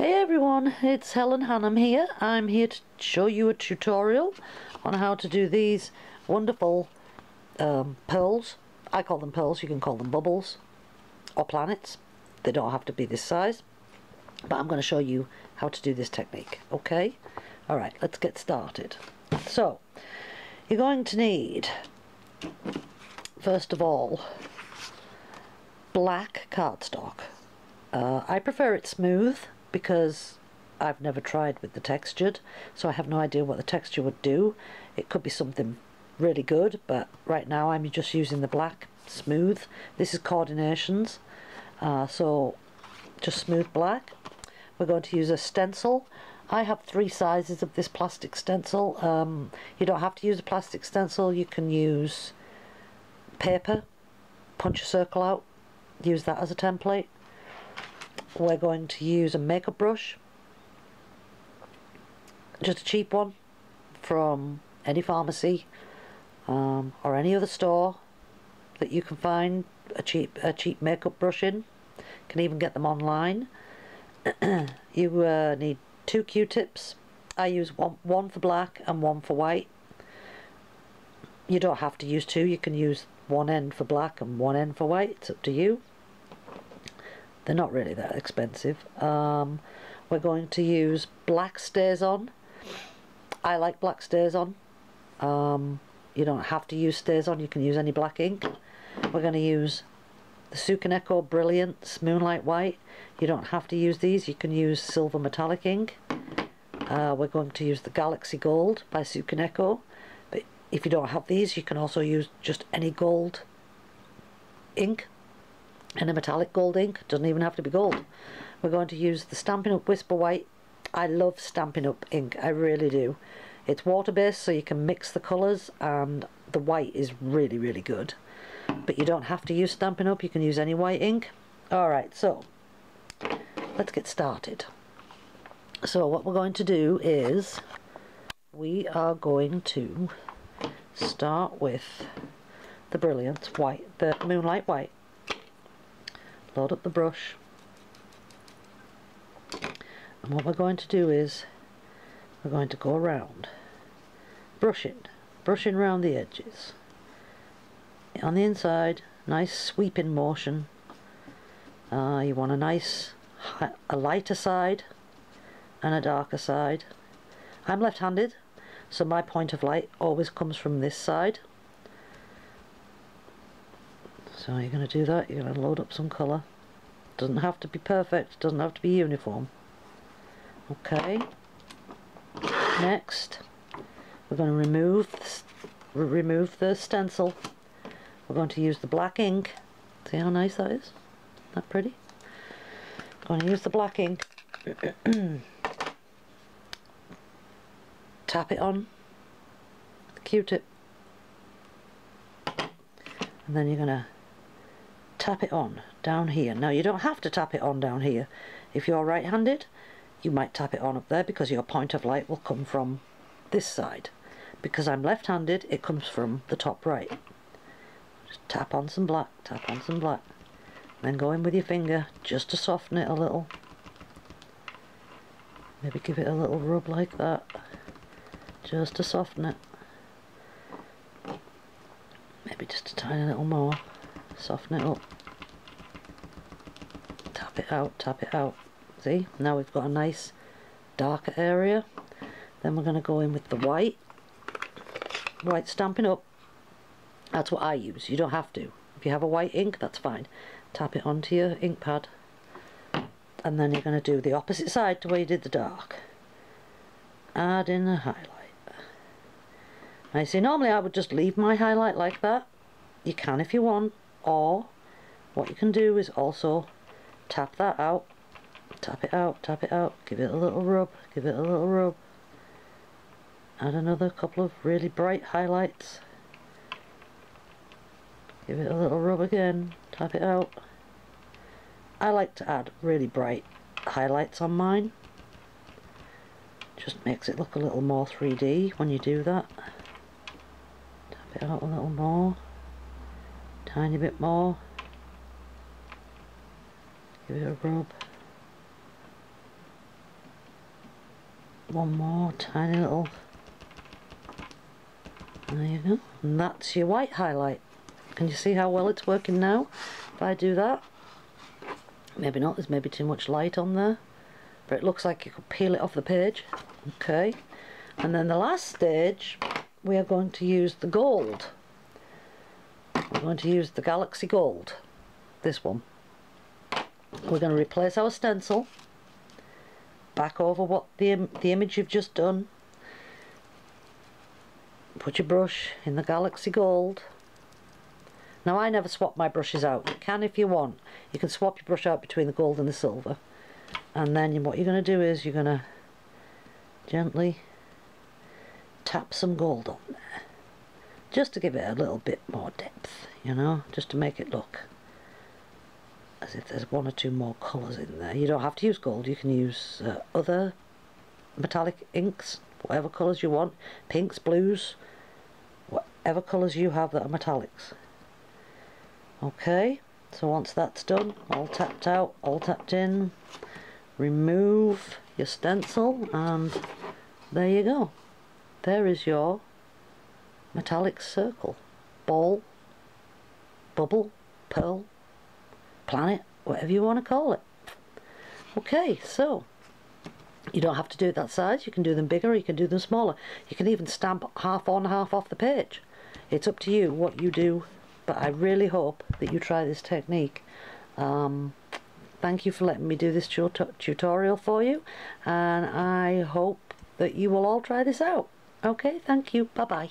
Hey everyone, it's Helen Hannum here. I'm here to show you a tutorial on how to do these wonderful pearls. I call them pearls, you can call them bubbles or planets. They don't have to be this size, but I'm going to show you how to do this technique, okay? Alright, let's get started. So, you're going to need, first of all, black cardstock. I prefer it smooth because I've never tried with the textured, so I have no idea what the texture would do. It could be something really good, but right now I'm just using the black smooth. This is coordinations, so just smooth black. We're going to use a stencil. I have 3 sizes of this plastic stencil. You don't have to use a plastic stencil, you can use paper, punch a circle out, use that as a template. We're going to use a makeup brush, just a cheap one from any pharmacy or any other store that you can find a cheap makeup brush in. You can even get them online. You need 2 Q-tips. I use one for black and one for white. You don't have to use 2, you can use one end for black and one end for white, it's up to you. They're not really that expensive. We're going to use black StazOn. I like black StazOn. You don't have to use StazOn, you can use any black ink. We're going to use the Sukaneko Brilliance Moonlight White. You don't have to use these, you can use silver metallic ink. We're going to use the Galaxy Gold by Sukaneko. But if you don't have these, you can also use just any gold ink. And a metallic gold ink, doesn't even have to be gold. We're going to use the Stampin' Up! Whisper White. I love Stampin' Up! Ink, I really do. It's water based, so you can mix the colours, and the white is really, really good. But you don't have to use Stampin' Up!, you can use any white ink. Alright, so let's get started. So what we're going to do is we are going to start with the Brilliance White, the Moonlight White. Load up the brush, and what we're going to do is we're going to go around brushing around the edges on the inside, nice sweeping motion. You want a lighter side and a darker side. I'm left-handed, so my point of light always comes from this side. So you're going to do that, you're going to load up some colour. Doesn't have to be perfect, doesn't have to be uniform. Okay. Next, we're going to remove the stencil. We're going to use the black ink. See how nice that is? Isn't that pretty? Going to use the black ink. Tap it on the Q-tip. And then you're going to tap it on down here. Now you don't have to tap it on down here. If you're right-handed, you might tap it on up there because your point of light will come from this side. Because I'm left-handed, it comes from the top right. Just tap on some black, tap on some black. Then go in with your finger just to soften it a little. Maybe give it a little rub like that, just to soften it. Maybe just a tiny little more. Soften it up. Tap it out, tap it out. See? Now we've got a nice darker area. Then we're going to go in with the white. White Stampin' Up! That's what I use. You don't have to. If you have a white ink, that's fine. Tap it onto your ink pad. And then you're going to do the opposite side to where you did the dark. Add in a highlight. Now see, normally I would just leave my highlight like that. You can if you want. Or what you can do is also tap that out, tap it out, tap it out, give it a little rub, give it a little rub. Add another couple of really bright highlights. Give it a little rub again, tap it out. I like to add really bright highlights on mine. Just makes it look a little more 3D when you do that. Tap it out a little more. Tiny bit more. Give it a rub. one more tiny little, there you go, and that's your white highlight. Can you see how well it's working now? If I do that, maybe not, there's maybe too much light on there, but it looks like you could peel it off the page. Okay, and then the last stage, we are going to use the gold. We're going to use the Galaxy Gold, this one. We're going to replace our stencil back over what the image you've just done. Put your brush in the Galaxy Gold. Now I never swap my brushes out. You can if you want. You can swap your brush out between the gold and the silver. And then what you're going to do is you're going to gently tap some gold on there. Just to give it a little bit more depth, you know, just to make it look as if there's one or two more colours in there. You don't have to use gold, you can use other metallic inks, whatever colours you want, pinks, blues, whatever colours you have that are metallics. Okay, so once that's done, all tapped out, all tapped in, remove your stencil, and there you go. There is your metallic circle, ball, bubble, pearl, planet, whatever you want to call it. Okay, so you don't have to do it that size. You can do them bigger, you can do them smaller. You can even stamp half on, half off the page. It's up to you what you do, but I really hope that you try this technique. Thank you for letting me do this tutorial for you, and I hope that you will all try this out. Okay, thank you. Bye-bye.